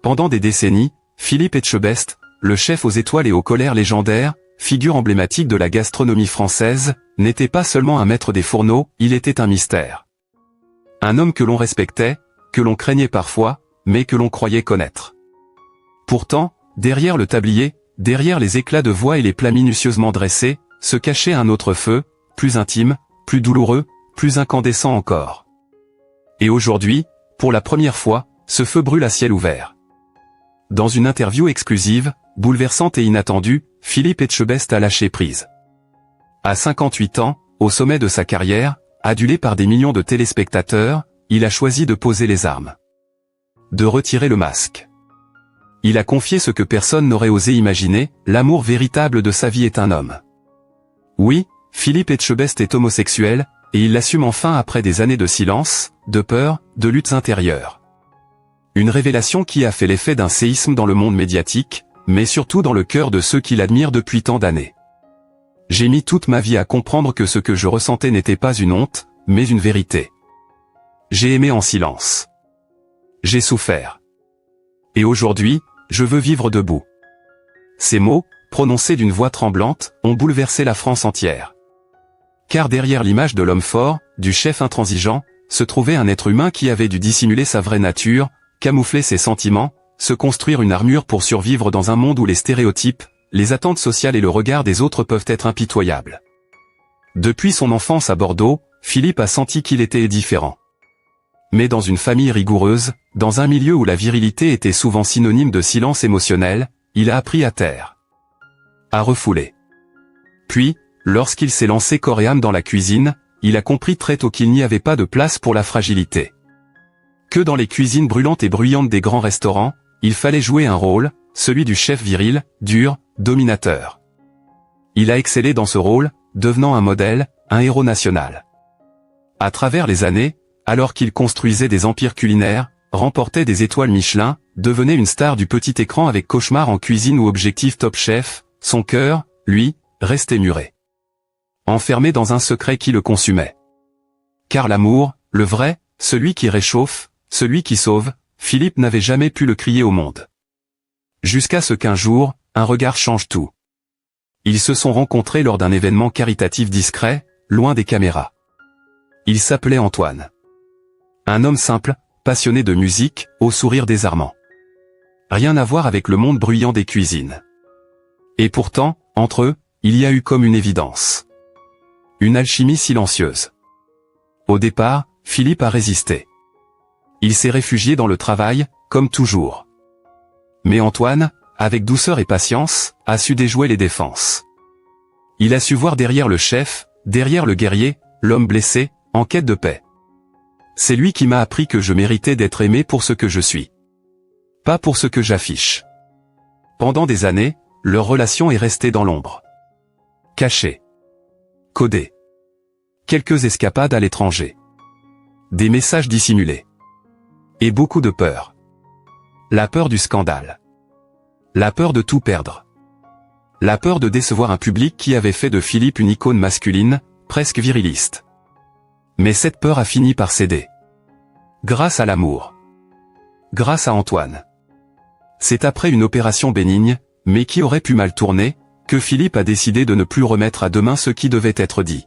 Pendant des décennies, Philippe Etchebest, le chef aux étoiles et aux colères légendaires, figure emblématique de la gastronomie française, n'était pas seulement un maître des fourneaux, il était un mystère. Un homme que l'on respectait, que l'on craignait parfois, mais que l'on croyait connaître. Pourtant, derrière le tablier, derrière les éclats de voix et les plats minutieusement dressés, se cachait un autre feu, plus intime, plus douloureux, plus incandescent encore. Et aujourd'hui, pour la première fois, ce feu brûle à ciel ouvert. Dans une interview exclusive, bouleversante et inattendue, Philippe Etchebest a lâché prise. À 58 ans, au sommet de sa carrière, adulé par des millions de téléspectateurs, il a choisi de poser les armes. De retirer le masque. Il a confié ce que personne n'aurait osé imaginer, l'amour véritable de sa vie est un homme. Oui, Philippe Etchebest est homosexuel, et il l'assume enfin après des années de silence, de peur, de luttes intérieures. Une révélation qui a fait l'effet d'un séisme dans le monde médiatique, mais surtout dans le cœur de ceux qui l'admirent depuis tant d'années. J'ai mis toute ma vie à comprendre que ce que je ressentais n'était pas une honte, mais une vérité. J'ai aimé en silence. J'ai souffert. Et aujourd'hui, je veux vivre debout. Ces mots, prononcés d'une voix tremblante, ont bouleversé la France entière. Car derrière l'image de l'homme fort, du chef intransigeant, se trouvait un être humain qui avait dû dissimuler sa vraie nature, camoufler ses sentiments, se construire une armure pour survivre dans un monde où les stéréotypes, les attentes sociales et le regard des autres peuvent être impitoyables. Depuis son enfance à Bordeaux, Philippe a senti qu'il était différent. Mais dans une famille rigoureuse, dans un milieu où la virilité était souvent synonyme de silence émotionnel, il a appris à taire. À refouler. Puis, lorsqu'il s'est lancé corps et âme dans la cuisine, il a compris très tôt qu'il n'y avait pas de place pour la fragilité. Que dans les cuisines brûlantes et bruyantes des grands restaurants, il fallait jouer un rôle, celui du chef viril, dur, dominateur. Il a excellé dans ce rôle, devenant un modèle, un héros national. À travers les années, alors qu'il construisait des empires culinaires, remportait des étoiles Michelin, devenait une star du petit écran avec Cauchemar en cuisine ou Objectif Top Chef, son cœur, lui, restait muré. Enfermé dans un secret qui le consumait. Car l'amour, le vrai, celui qui réchauffe, celui qui sauve, Philippe n'avait jamais pu le crier au monde. Jusqu'à ce qu'un jour, un regard change tout. Ils se sont rencontrés lors d'un événement caritatif discret, loin des caméras. Il s'appelait Antoine. Un homme simple, passionné de musique, au sourire désarmant. Rien à voir avec le monde bruyant des cuisines. Et pourtant, entre eux, il y a eu comme une évidence. Une alchimie silencieuse. Au départ, Philippe a résisté. Il s'est réfugié dans le travail, comme toujours. Mais Antoine, avec douceur et patience, a su déjouer les défenses. Il a su voir derrière le chef, derrière le guerrier, l'homme blessé, en quête de paix. C'est lui qui m'a appris que je méritais d'être aimé pour ce que je suis. Pas pour ce que j'affiche. Pendant des années, leur relation est restée dans l'ombre. Cachée. Codée. Quelques escapades à l'étranger. Des messages dissimulés. Et beaucoup de peur. La peur du scandale. La peur de tout perdre. La peur de décevoir un public qui avait fait de Philippe une icône masculine, presque viriliste. Mais cette peur a fini par céder. Grâce à l'amour. Grâce à Antoine. C'est après une opération bénigne, mais qui aurait pu mal tourner, que Philippe a décidé de ne plus remettre à demain ce qui devait être dit.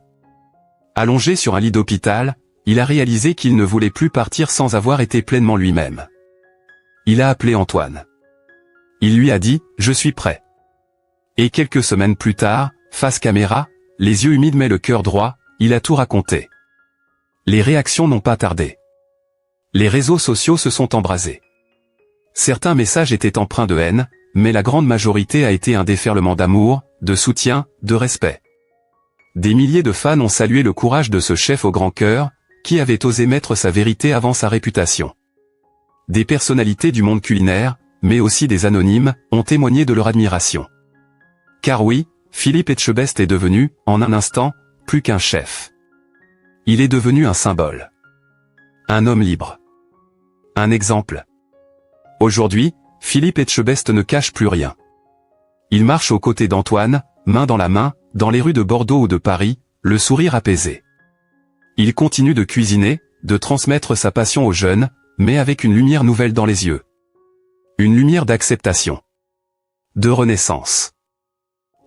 Allongé sur un lit d'hôpital, il a réalisé qu'il ne voulait plus partir sans avoir été pleinement lui-même. Il a appelé Antoine. Il lui a dit « Je suis prêt ». Et quelques semaines plus tard, face caméra, les yeux humides mais le cœur droit, il a tout raconté. Les réactions n'ont pas tardé. Les réseaux sociaux se sont embrasés. Certains messages étaient empreints de haine, mais la grande majorité a été un déferlement d'amour, de soutien, de respect. Des milliers de fans ont salué le courage de ce chef au grand cœur, qui avait osé mettre sa vérité avant sa réputation. Des personnalités du monde culinaire, mais aussi des anonymes, ont témoigné de leur admiration. Car oui, Philippe Etchebest est devenu, en un instant, plus qu'un chef. Il est devenu un symbole. Un homme libre. Un exemple. Aujourd'hui, Philippe Etchebest ne cache plus rien. Il marche aux côtés d'Antoine, main dans la main, dans les rues de Bordeaux ou de Paris, le sourire apaisé. Il continue de cuisiner, de transmettre sa passion aux jeunes, mais avec une lumière nouvelle dans les yeux. Une lumière d'acceptation. De renaissance.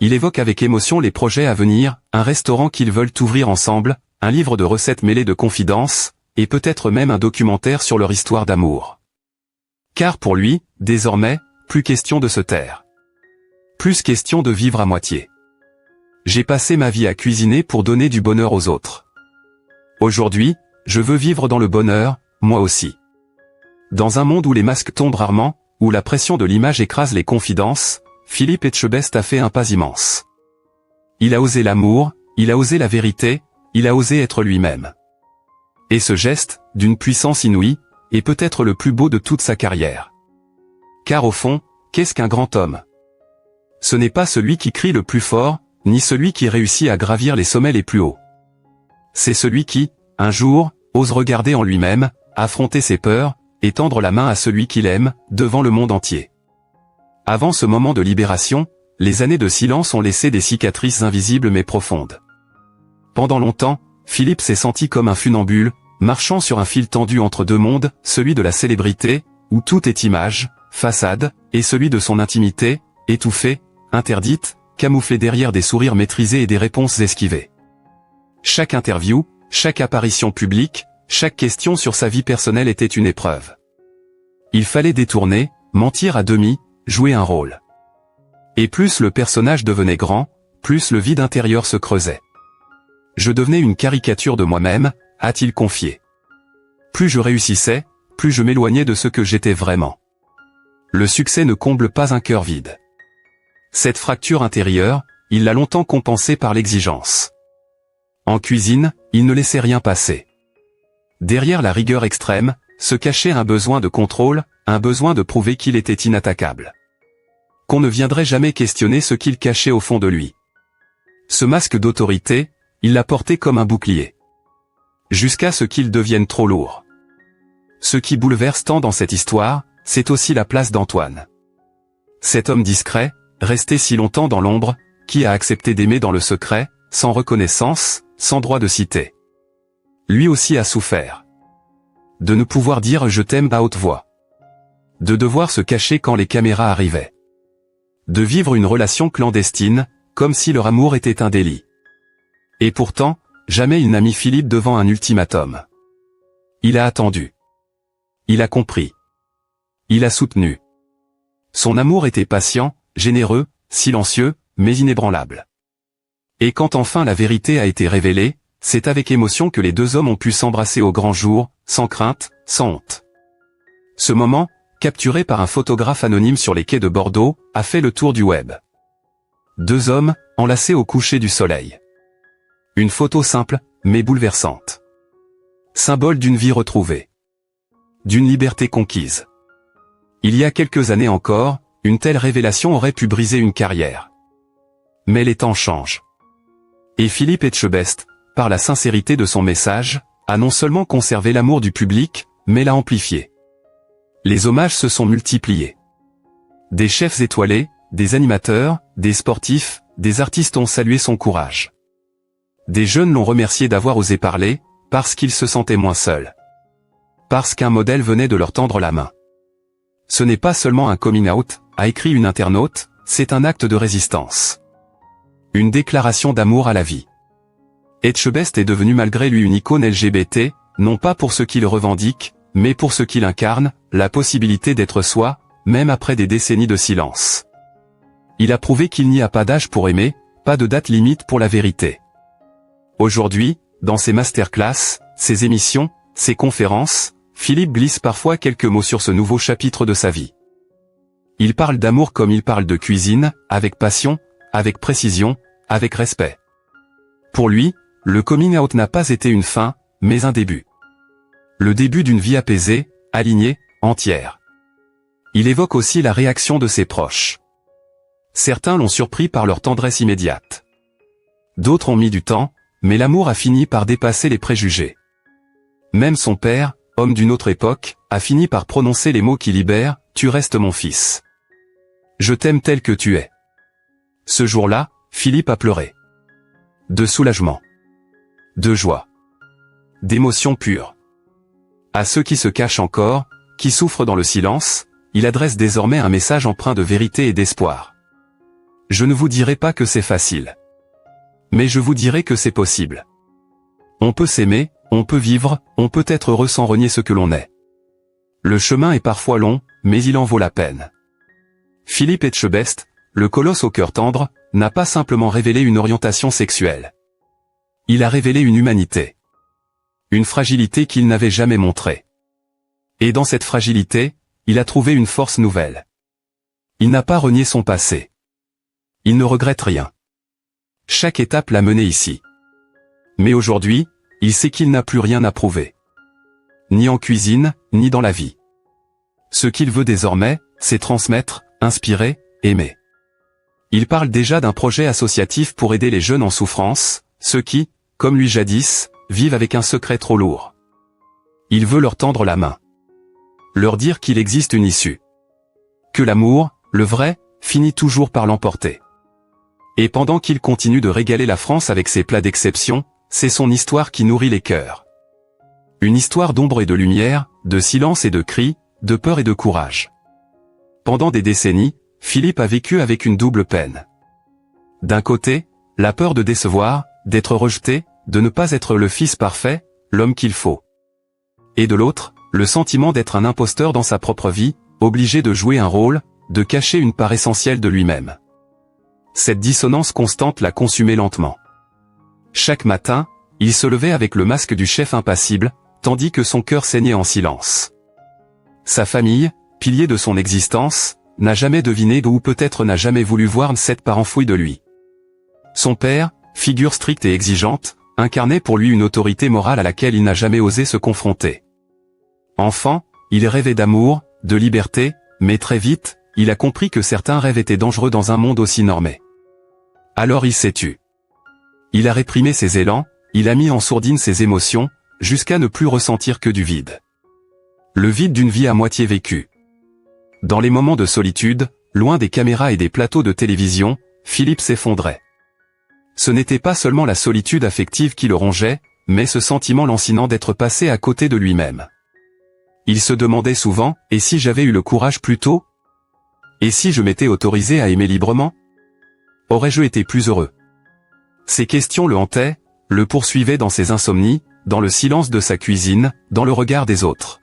Il évoque avec émotion les projets à venir, un restaurant qu'ils veulent ouvrir ensemble, un livre de recettes mêlées de confidences, et peut-être même un documentaire sur leur histoire d'amour. Car pour lui, désormais, plus question de se taire. Plus question de vivre à moitié. J'ai passé ma vie à cuisiner pour donner du bonheur aux autres. Aujourd'hui, je veux vivre dans le bonheur, moi aussi. Dans un monde où les masques tombent rarement, où la pression de l'image écrase les confidences, Philippe Etchebest a fait un pas immense. Il a osé l'amour, il a osé la vérité, il a osé être lui-même. Et ce geste, d'une puissance inouïe, est peut-être le plus beau de toute sa carrière. Car au fond, qu'est-ce qu'un grand homme? Ce n'est pas celui qui crie le plus fort, ni celui qui réussit à gravir les sommets les plus hauts. C'est celui qui, un jour, ose regarder en lui-même, affronter ses peurs, et tendre la main à celui qu'il aime, devant le monde entier. Avant ce moment de libération, les années de silence ont laissé des cicatrices invisibles mais profondes. Pendant longtemps, Philippe s'est senti comme un funambule, marchant sur un fil tendu entre deux mondes, celui de la célébrité, où tout est image, façade, et celui de son intimité, étouffée, interdite, camouflée derrière des sourires maîtrisés et des réponses esquivées. Chaque interview, chaque apparition publique, chaque question sur sa vie personnelle était une épreuve. Il fallait détourner, mentir à demi, jouer un rôle. Et plus le personnage devenait grand, plus le vide intérieur se creusait. Je devenais une caricature de moi-même, a-t-il confié. Plus je réussissais, plus je m'éloignais de ce que j'étais vraiment. Le succès ne comble pas un cœur vide. Cette fracture intérieure, il l'a longtemps compensée par l'exigence. En cuisine, il ne laissait rien passer. Derrière la rigueur extrême, se cachait un besoin de contrôle, un besoin de prouver qu'il était inattaquable. Qu'on ne viendrait jamais questionner ce qu'il cachait au fond de lui. Ce masque d'autorité, il l'a porté comme un bouclier. Jusqu'à ce qu'il devienne trop lourd. Ce qui bouleverse tant dans cette histoire, c'est aussi la place d'Antoine. Cet homme discret, resté si longtemps dans l'ombre, qui a accepté d'aimer dans le secret, sans reconnaissance, sans droit de citer. Lui aussi a souffert. De ne pouvoir dire « je t'aime » à haute voix. De devoir se cacher quand les caméras arrivaient. De vivre une relation clandestine, comme si leur amour était un délit. Et pourtant, jamais il n'a mis Philippe devant un ultimatum. Il a attendu. Il a compris. Il a soutenu. Son amour était patient, généreux, silencieux, mais inébranlable. Et quand enfin la vérité a été révélée, c'est avec émotion que les deux hommes ont pu s'embrasser au grand jour, sans crainte, sans honte. Ce moment, capturé par un photographe anonyme sur les quais de Bordeaux, a fait le tour du web. Deux hommes, enlacés au coucher du soleil. Une photo simple, mais bouleversante. Symbole d'une vie retrouvée. D'une liberté conquise. Il y a quelques années encore, une telle révélation aurait pu briser une carrière. Mais les temps changent. Et Philippe Etchebest, par la sincérité de son message, a non seulement conservé l'amour du public, mais l'a amplifié. Les hommages se sont multipliés. Des chefs étoilés, des animateurs, des sportifs, des artistes ont salué son courage. Des jeunes l'ont remercié d'avoir osé parler, parce qu'ils se sentaient moins seuls. Parce qu'un modèle venait de leur tendre la main. Ce n'est pas seulement un coming out, a écrit une internaute, c'est un acte de résistance. Une déclaration d'amour à la vie. Etchebest est devenu malgré lui une icône LGBT, non pas pour ce qu'il revendique, mais pour ce qu'il incarne, la possibilité d'être soi, même après des décennies de silence. Il a prouvé qu'il n'y a pas d'âge pour aimer, pas de date limite pour la vérité. Aujourd'hui, dans ses masterclass, ses émissions, ses conférences, Philippe glisse parfois quelques mots sur ce nouveau chapitre de sa vie. Il parle d'amour comme il parle de cuisine, avec passion, avec précision, avec respect. Pour lui, le coming out n'a pas été une fin, mais un début. Le début d'une vie apaisée, alignée, entière. Il évoque aussi la réaction de ses proches. Certains l'ont surpris par leur tendresse immédiate. D'autres ont mis du temps, mais l'amour a fini par dépasser les préjugés. Même son père, homme d'une autre époque, a fini par prononcer les mots qui libèrent, « Tu restes mon fils. Je t'aime tel que tu es. » Ce jour-là, Philippe a pleuré. De soulagement. De joie. D'émotion pure. À ceux qui se cachent encore, qui souffrent dans le silence, il adresse désormais un message empreint de vérité et d'espoir. Je ne vous dirai pas que c'est facile. Mais je vous dirai que c'est possible. On peut s'aimer, on peut vivre, on peut être heureux sans renier ce que l'on est. Le chemin est parfois long, mais il en vaut la peine. Philippe Etchebest, le colosse au cœur tendre, n'a pas simplement révélé une orientation sexuelle. Il a révélé une humanité. Une fragilité qu'il n'avait jamais montrée. Et dans cette fragilité, il a trouvé une force nouvelle. Il n'a pas renié son passé. Il ne regrette rien. Chaque étape l'a mené ici. Mais aujourd'hui, il sait qu'il n'a plus rien à prouver. Ni en cuisine, ni dans la vie. Ce qu'il veut désormais, c'est transmettre, inspirer, aimer. Il parle déjà d'un projet associatif pour aider les jeunes en souffrance, ceux qui, comme lui jadis, vivent avec un secret trop lourd. Il veut leur tendre la main. Leur dire qu'il existe une issue. Que l'amour, le vrai, finit toujours par l'emporter. Et pendant qu'il continue de régaler la France avec ses plats d'exception, c'est son histoire qui nourrit les cœurs. Une histoire d'ombre et de lumière, de silence et de cris, de peur et de courage. Pendant des décennies, Philippe a vécu avec une double peine. D'un côté, la peur de décevoir, d'être rejeté, de ne pas être le fils parfait, l'homme qu'il faut. Et de l'autre, le sentiment d'être un imposteur dans sa propre vie, obligé de jouer un rôle, de cacher une part essentielle de lui-même. Cette dissonance constante l'a consumé lentement. Chaque matin, il se levait avec le masque du chef impassible, tandis que son cœur saignait en silence. Sa famille, pilier de son existence, n'a jamais deviné ou peut-être n'a jamais voulu voir cette part enfouie de lui. Son père, figure stricte et exigeante, incarnait pour lui une autorité morale à laquelle il n'a jamais osé se confronter. Enfant, il rêvait d'amour, de liberté, mais très vite, il a compris que certains rêves étaient dangereux dans un monde aussi normé. Alors il s'est tu. Il a réprimé ses élans, il a mis en sourdine ses émotions, jusqu'à ne plus ressentir que du vide. Le vide d'une vie à moitié vécue. Dans les moments de solitude, loin des caméras et des plateaux de télévision, Philippe s'effondrait. Ce n'était pas seulement la solitude affective qui le rongeait, mais ce sentiment lancinant d'être passé à côté de lui-même. Il se demandait souvent, et si j'avais eu le courage plus tôt? Et si je m'étais autorisé à aimer librement? Aurais-je été plus heureux? Ces questions le hantaient, le poursuivaient dans ses insomnies, dans le silence de sa cuisine, dans le regard des autres.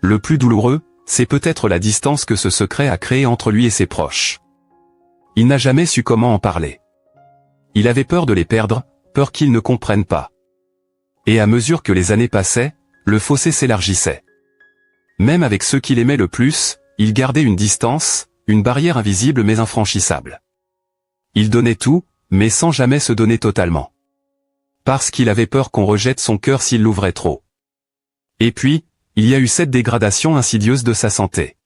Le plus douloureux, c'est peut-être la distance que ce secret a créée entre lui et ses proches. Il n'a jamais su comment en parler. Il avait peur de les perdre, peur qu'ils ne comprennent pas. Et à mesure que les années passaient, le fossé s'élargissait. Même avec ceux qu'il aimait le plus, il gardait une distance, une barrière invisible mais infranchissable. Il donnait tout, mais sans jamais se donner totalement. Parce qu'il avait peur qu'on rejette son cœur s'il l'ouvrait trop. Et puis, il y a eu cette dégradation insidieuse de sa santé.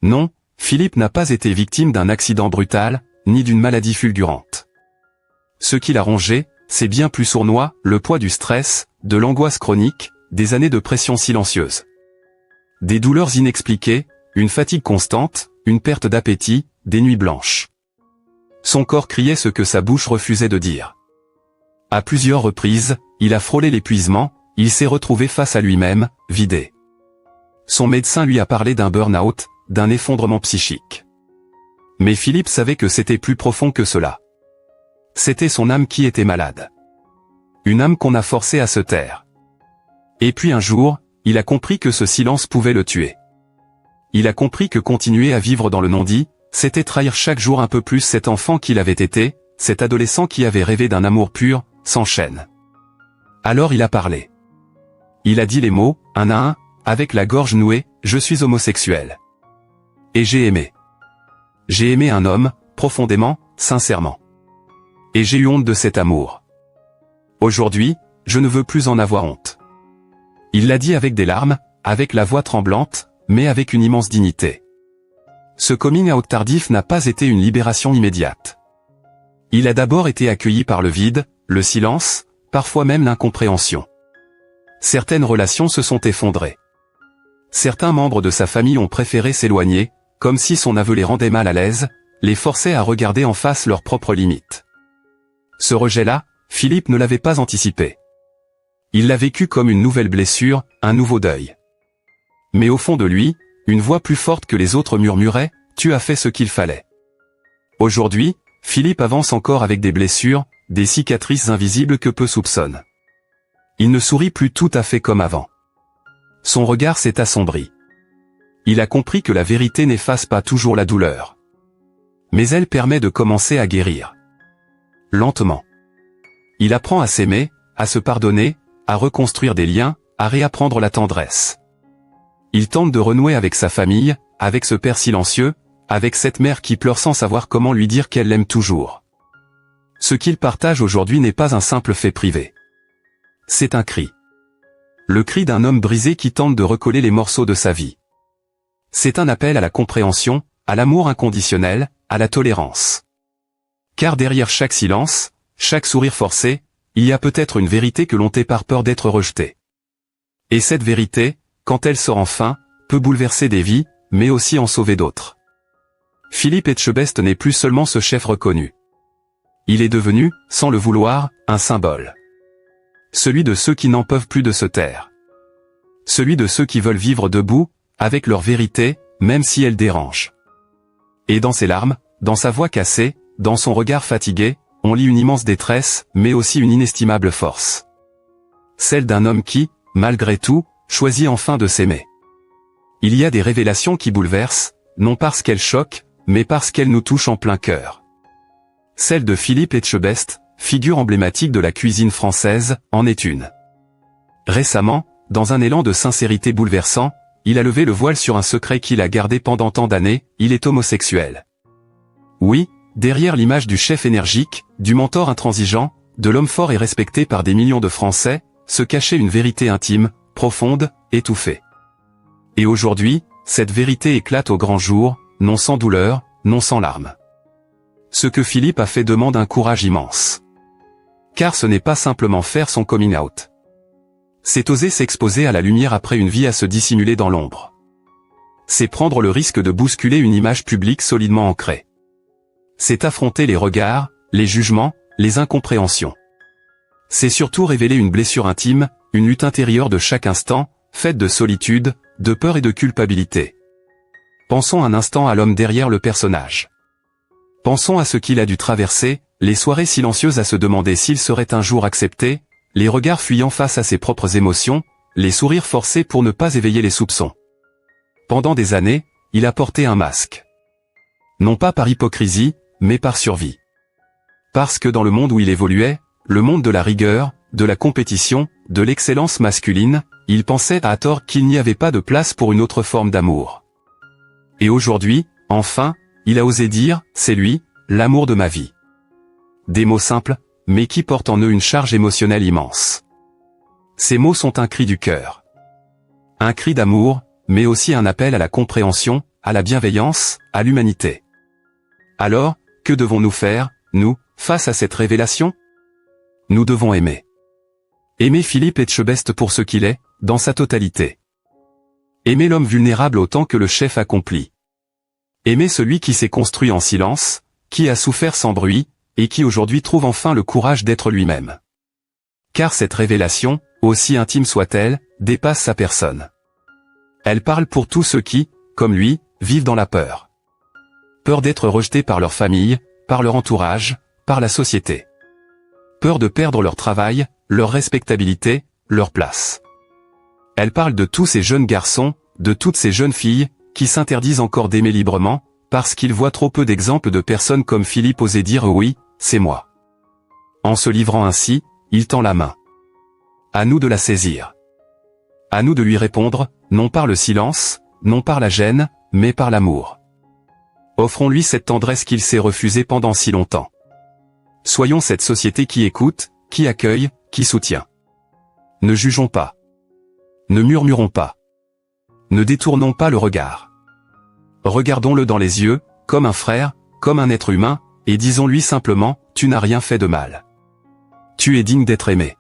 Non, Philippe n'a pas été victime d'un accident brutal, ni d'une maladie fulgurante. Ce qui l'a rongé, c'est bien plus sournois, le poids du stress, de l'angoisse chronique, des années de pression silencieuse. Des douleurs inexpliquées, une fatigue constante, une perte d'appétit, des nuits blanches. Son corps criait ce que sa bouche refusait de dire. À plusieurs reprises, il a frôlé l'épuisement, il s'est retrouvé face à lui-même, vidé. Son médecin lui a parlé d'un burn-out, d'un effondrement psychique. Mais Philippe savait que c'était plus profond que cela. C'était son âme qui était malade. Une âme qu'on a forcé à se taire. Et puis un jour, il a compris que ce silence pouvait le tuer. Il a compris que continuer à vivre dans le non-dit, c'était trahir chaque jour un peu plus cet enfant qu'il avait été, cet adolescent qui avait rêvé d'un amour pur, sans chaîne. Alors il a parlé. Il a dit les mots, un à un, avec la gorge nouée, je suis homosexuel. Et j'ai aimé. J'ai aimé un homme, profondément, sincèrement. Et j'ai eu honte de cet amour. Aujourd'hui, je ne veux plus en avoir honte. Il l'a dit avec des larmes, avec la voix tremblante, mais avec une immense dignité. Ce coming out tardif n'a pas été une libération immédiate. Il a d'abord été accueilli par le vide, le silence, parfois même l'incompréhension. Certaines relations se sont effondrées. Certains membres de sa famille ont préféré s'éloigner, comme si son aveu les rendait mal à l'aise, les forçait à regarder en face leurs propres limites. Ce rejet-là, Philippe ne l'avait pas anticipé. Il l'a vécu comme une nouvelle blessure, un nouveau deuil. Mais au fond de lui, une voix plus forte que les autres murmurait « Tu as fait ce qu'il fallait ». Aujourd'hui, Philippe avance encore avec des blessures, des cicatrices invisibles que peu soupçonnent. Il ne sourit plus tout à fait comme avant. Son regard s'est assombri. Il a compris que la vérité n'efface pas toujours la douleur. Mais elle permet de commencer à guérir. Lentement. Il apprend à s'aimer, à se pardonner, à reconstruire des liens, à réapprendre la tendresse. Il tente de renouer avec sa famille, avec ce père silencieux, avec cette mère qui pleure sans savoir comment lui dire qu'elle l'aime toujours. Ce qu'il partage aujourd'hui n'est pas un simple fait privé. C'est un cri. Le cri d'un homme brisé qui tente de recoller les morceaux de sa vie. C'est un appel à la compréhension, à l'amour inconditionnel, à la tolérance. Car derrière chaque silence, chaque sourire forcé, il y a peut-être une vérité que l'on tait par peur d'être rejetée. Et cette vérité, quand elle sort enfin, peut bouleverser des vies, mais aussi en sauver d'autres. Philippe Etchebest n'est plus seulement ce chef reconnu. Il est devenu, sans le vouloir, un symbole. Celui de ceux qui n'en peuvent plus de se taire. Celui de ceux qui veulent vivre debout, avec leur vérité, même si elle dérange. Et dans ses larmes, dans sa voix cassée, dans son regard fatigué, on lit une immense détresse, mais aussi une inestimable force. Celle d'un homme qui, malgré tout, choisit enfin de s'aimer. Il y a des révélations qui bouleversent, non parce qu'elles choquent, mais parce qu'elles nous touchent en plein cœur. Celle de Philippe Etchebest, figure emblématique de la cuisine française, en est une. Récemment, dans un élan de sincérité bouleversant, il a levé le voile sur un secret qu'il a gardé pendant tant d'années, il est homosexuel. Oui, derrière l'image du chef énergique, du mentor intransigeant, de l'homme fort et respecté par des millions de Français, se cachait une vérité intime, profonde, étouffée. Et aujourd'hui, cette vérité éclate au grand jour, non sans douleur, non sans larmes. Ce que Philippe a fait demande un courage immense. Car ce n'est pas simplement faire son coming out. C'est oser s'exposer à la lumière après une vie à se dissimuler dans l'ombre. C'est prendre le risque de bousculer une image publique solidement ancrée. C'est affronter les regards, les jugements, les incompréhensions. C'est surtout révéler une blessure intime, une lutte intérieure de chaque instant, faite de solitude, de peur et de culpabilité. Pensons un instant à l'homme derrière le personnage. Pensons à ce qu'il a dû traverser, les soirées silencieuses à se demander s'il serait un jour accepté, les regards fuyants face à ses propres émotions, les sourires forcés pour ne pas éveiller les soupçons. Pendant des années, il a porté un masque. Non pas par hypocrisie, mais par survie. Parce que dans le monde où il évoluait, le monde de la rigueur, de la compétition, de l'excellence masculine, il pensait à tort qu'il n'y avait pas de place pour une autre forme d'amour. Et aujourd'hui, enfin, il a osé dire, c'est lui, l'amour de ma vie. Des mots simples, mais qui portent en eux une charge émotionnelle immense. Ces mots sont un cri du cœur. Un cri d'amour, mais aussi un appel à la compréhension, à la bienveillance, à l'humanité. Alors, que devons-nous faire, nous, face à cette révélation? Nous devons aimer. Aimer Philippe Etchebest pour ce qu'il est, dans sa totalité. Aimer l'homme vulnérable autant que le chef accompli. Aimer celui qui s'est construit en silence, qui a souffert sans bruit, et qui aujourd'hui trouve enfin le courage d'être lui-même. Car cette révélation, aussi intime soit-elle, dépasse sa personne. Elle parle pour tous ceux qui, comme lui, vivent dans la peur. Peur d'être rejetés par leur famille, par leur entourage, par la société. Peur de perdre leur travail, leur respectabilité, leur place. Elle parle de tous ces jeunes garçons, de toutes ces jeunes filles, qui s'interdisent encore d'aimer librement, parce qu'ils voient trop peu d'exemples de personnes comme Philippe oser dire oui, c'est moi. En se livrant ainsi, il tend la main. À nous de la saisir. À nous de lui répondre, non par le silence, non par la gêne, mais par l'amour. Offrons-lui cette tendresse qu'il s'est refusée pendant si longtemps. Soyons cette société qui écoute, qui accueille, qui soutient. Ne jugeons pas. Ne murmurons pas. Ne détournons pas le regard. Regardons-le dans les yeux, comme un frère, comme un être humain, et disons-lui simplement, tu n'as rien fait de mal. Tu es digne d'être aimé.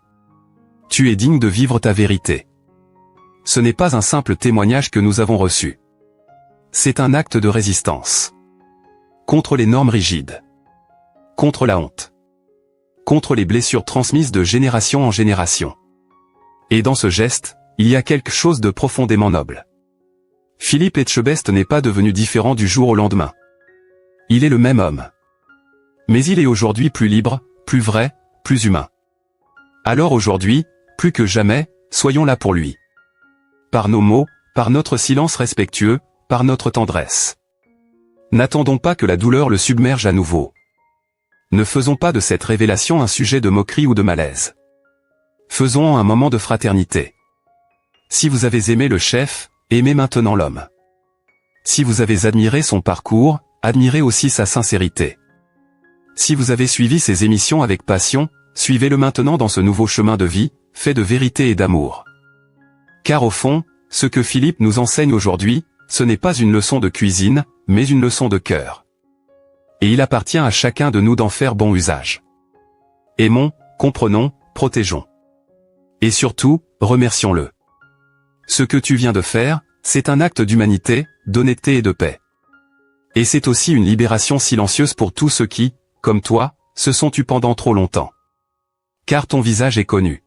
Tu es digne de vivre ta vérité. Ce n'est pas un simple témoignage que nous avons reçu. C'est un acte de résistance. Contre les normes rigides. Contre la honte. Contre les blessures transmises de génération en génération. Et dans ce geste, il y a quelque chose de profondément noble. Philippe Etchebest n'est pas devenu différent du jour au lendemain. Il est le même homme. Mais il est aujourd'hui plus libre, plus vrai, plus humain. Alors aujourd'hui, plus que jamais, soyons là pour lui. Par nos mots, par notre silence respectueux, par notre tendresse. N'attendons pas que la douleur le submerge à nouveau. Ne faisons pas de cette révélation un sujet de moquerie ou de malaise. Faisons un moment de fraternité. Si vous avez aimé le chef, aimez maintenant l'homme. Si vous avez admiré son parcours, admirez aussi sa sincérité. Si vous avez suivi ses émissions avec passion, suivez-le maintenant dans ce nouveau chemin de vie, fait de vérité et d'amour. Car au fond, ce que Philippe nous enseigne aujourd'hui, ce n'est pas une leçon de cuisine, mais une leçon de cœur. Et il appartient à chacun de nous d'en faire bon usage. Aimons, comprenons, protégeons. Et surtout, remercions-le. Ce que tu viens de faire, c'est un acte d'humanité, d'honnêteté et de paix. Et c'est aussi une libération silencieuse pour tous ceux qui, comme toi, se sont tus pendant trop longtemps. Car ton visage est connu.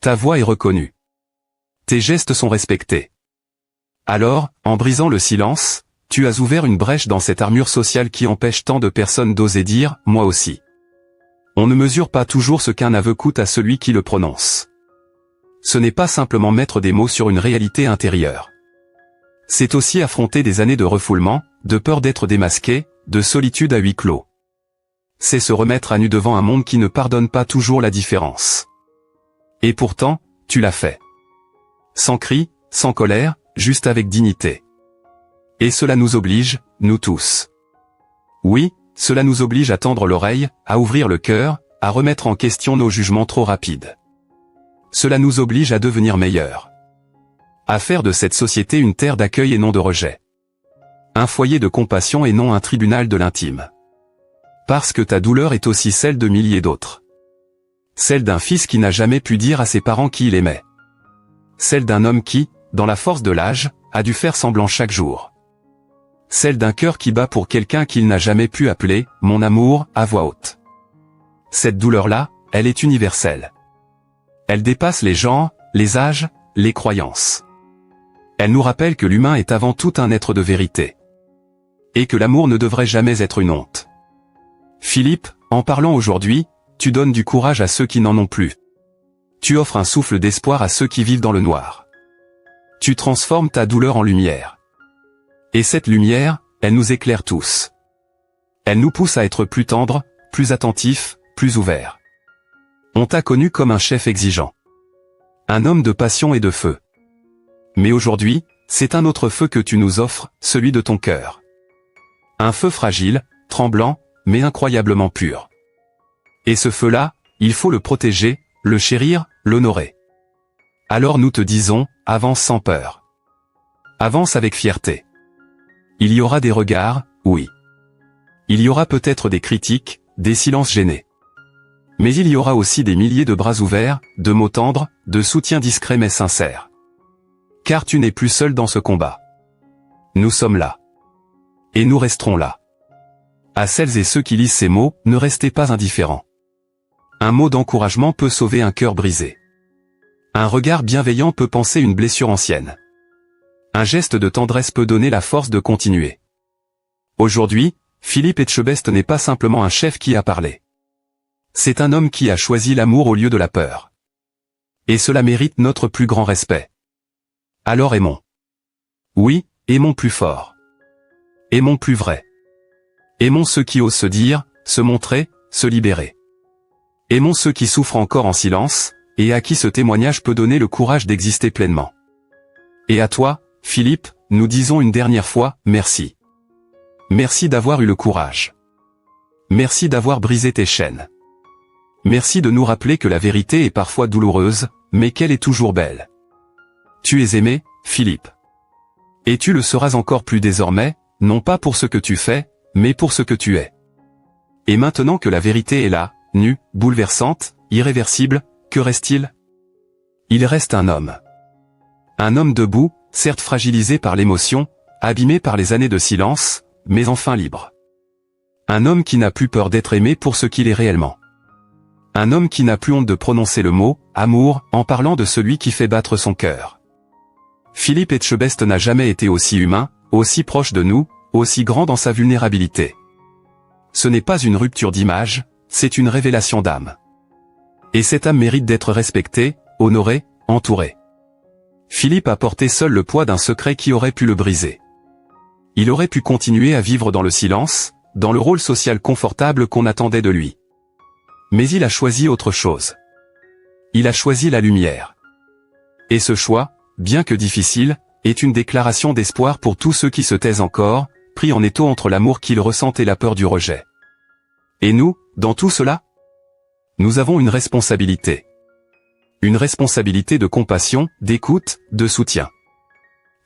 Ta voix est reconnue. Tes gestes sont respectés. Alors, en brisant le silence, tu as ouvert une brèche dans cette armure sociale qui empêche tant de personnes d'oser dire « moi aussi ». On ne mesure pas toujours ce qu'un aveu coûte à celui qui le prononce. Ce n'est pas simplement mettre des mots sur une réalité intérieure. C'est aussi affronter des années de refoulement, de peur d'être démasqué, de solitude à huis clos. C'est se remettre à nu devant un monde qui ne pardonne pas toujours la différence. Et pourtant, tu l'as fait. Sans cri, sans colère, juste avec dignité. Et cela nous oblige, nous tous. Oui, cela nous oblige à tendre l'oreille, à ouvrir le cœur, à remettre en question nos jugements trop rapides. Cela nous oblige à devenir meilleurs. À faire de cette société une terre d'accueil et non de rejet. Un foyer de compassion et non un tribunal de l'intime. Parce que ta douleur est aussi celle de milliers d'autres. Celle d'un fils qui n'a jamais pu dire à ses parents qu'il aimait. Celle d'un homme qui, dans la force de l'âge, a dû faire semblant chaque jour. Celle d'un cœur qui bat pour quelqu'un qu'il n'a jamais pu appeler « mon amour » à voix haute. Cette douleur-là, elle est universelle. Elle dépasse les genres, les âges, les croyances. Elle nous rappelle que l'humain est avant tout un être de vérité. Et que l'amour ne devrait jamais être une honte. Philippe, en parlant aujourd'hui, tu donnes du courage à ceux qui n'en ont plus. Tu offres un souffle d'espoir à ceux qui vivent dans le noir. Tu transformes ta douleur en lumière. Et cette lumière, elle nous éclaire tous. Elle nous pousse à être plus tendres, plus attentifs, plus ouverts. On t'a connu comme un chef exigeant. Un homme de passion et de feu. Mais aujourd'hui, c'est un autre feu que tu nous offres, celui de ton cœur. Un feu fragile, tremblant, mais incroyablement pur. Et ce feu-là, il faut le protéger, le chérir, l'honorer. Alors nous te disons, avance sans peur. Avance avec fierté. Il y aura des regards, oui. Il y aura peut-être des critiques, des silences gênés. Mais il y aura aussi des milliers de bras ouverts, de mots tendres, de soutien discret mais sincère. Car tu n'es plus seul dans ce combat. Nous sommes là. Et nous resterons là. À celles et ceux qui lisent ces mots, ne restez pas indifférents. Un mot d'encouragement peut sauver un cœur brisé. Un regard bienveillant peut panser une blessure ancienne. Un geste de tendresse peut donner la force de continuer. Aujourd'hui, Philippe Etchebest n'est pas simplement un chef qui a parlé. C'est un homme qui a choisi l'amour au lieu de la peur. Et cela mérite notre plus grand respect. Alors aimons. Oui, aimons plus fort. Aimons plus vrai. Aimons ceux qui osent se dire, se montrer, se libérer. Aimons ceux qui souffrent encore en silence, et à qui ce témoignage peut donner le courage d'exister pleinement. Et à toi, Philippe, nous disons une dernière fois, merci. Merci d'avoir eu le courage. Merci d'avoir brisé tes chaînes. Merci de nous rappeler que la vérité est parfois douloureuse, mais qu'elle est toujours belle. Tu es aimé, Philippe. Et tu le seras encore plus désormais, non pas pour ce que tu fais, mais pour ce que tu es. Et maintenant que la vérité est là, nue, bouleversante, irréversible, que reste-t-il? Il reste un homme. Un homme debout, certes fragilisé par l'émotion, abîmé par les années de silence, mais enfin libre. Un homme qui n'a plus peur d'être aimé pour ce qu'il est réellement. Un homme qui n'a plus honte de prononcer le mot « amour » en parlant de celui qui fait battre son cœur. Philippe Etchebest n'a jamais été aussi humain, aussi proche de nous, aussi grand dans sa vulnérabilité. Ce n'est pas une rupture d'image, c'est une révélation d'âme. Et cette âme mérite d'être respectée, honorée, entourée. Philippe a porté seul le poids d'un secret qui aurait pu le briser. Il aurait pu continuer à vivre dans le silence, dans le rôle social confortable qu'on attendait de lui. Mais il a choisi autre chose. Il a choisi la lumière. Et ce choix, bien que difficile, est une déclaration d'espoir pour tous ceux qui se taisent encore, pris en étau entre l'amour qu'ils ressentent et la peur du rejet. Et nous, dans tout cela, nous avons une responsabilité. Une responsabilité de compassion, d'écoute, de soutien.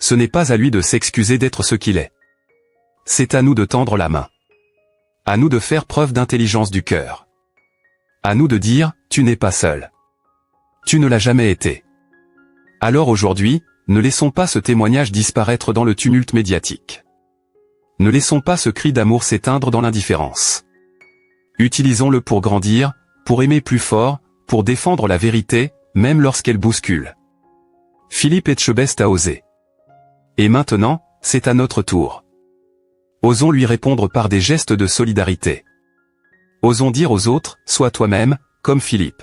Ce n'est pas à lui de s'excuser d'être ce qu'il est. C'est à nous de tendre la main. À nous de faire preuve d'intelligence du cœur. À nous de dire, tu n'es pas seul. Tu ne l'as jamais été. Alors aujourd'hui, ne laissons pas ce témoignage disparaître dans le tumulte médiatique. Ne laissons pas ce cri d'amour s'éteindre dans l'indifférence. Utilisons-le pour grandir, pour aimer plus fort, pour défendre la vérité, même lorsqu'elle bouscule. Philippe Etchebest a osé. Et maintenant, c'est à notre tour. Osons lui répondre par des gestes de solidarité. Osons dire aux autres, sois toi-même, comme Philippe.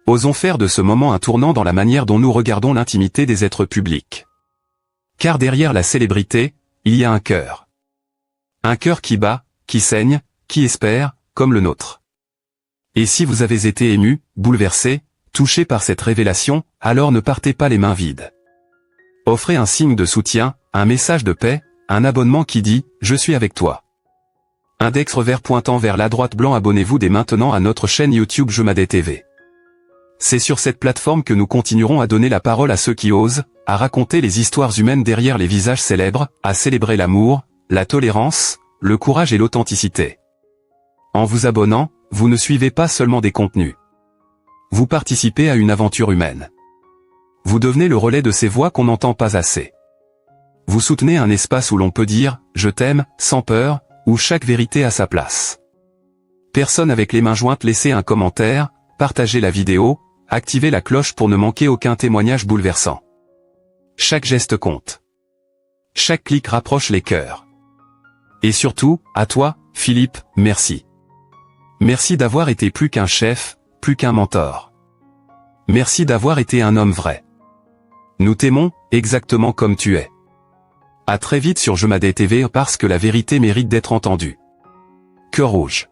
Osons faire de ce moment un tournant dans la manière dont nous regardons l'intimité des êtres publics. Car derrière la célébrité, il y a un cœur. Un cœur qui bat, qui saigne, qui espère, comme le nôtre. Et si vous avez été ému, bouleversé, touché par cette révélation, alors ne partez pas les mains vides. Offrez un signe de soutien, un message de paix, un abonnement qui dit « Je suis avec toi ». Index revers pointant vers la droite blanc. Abonnez-vous dès maintenant à notre chaîne YouTube Jemadé TV. C'est sur cette plateforme que nous continuerons à donner la parole à ceux qui osent, à raconter les histoires humaines derrière les visages célèbres, à célébrer l'amour, la tolérance, le courage et l'authenticité. En vous abonnant, vous ne suivez pas seulement des contenus. Vous participez à une aventure humaine. Vous devenez le relais de ces voix qu'on n'entend pas assez. Vous soutenez un espace où l'on peut dire « Je t'aime » sans peur, où chaque vérité a sa place. Personne avec les mains jointes, laissez un commentaire, partagez la vidéo, activez la cloche pour ne manquer aucun témoignage bouleversant. Chaque geste compte. Chaque clic rapproche les cœurs. Et surtout, à toi, Philippe, merci. Merci d'avoir été plus qu'un chef, plus qu'un mentor. Merci d'avoir été un homme vrai. Nous t'aimons, exactement comme tu es. À très vite sur Jemadé TV parce que la vérité mérite d'être entendue. Cœur rouge.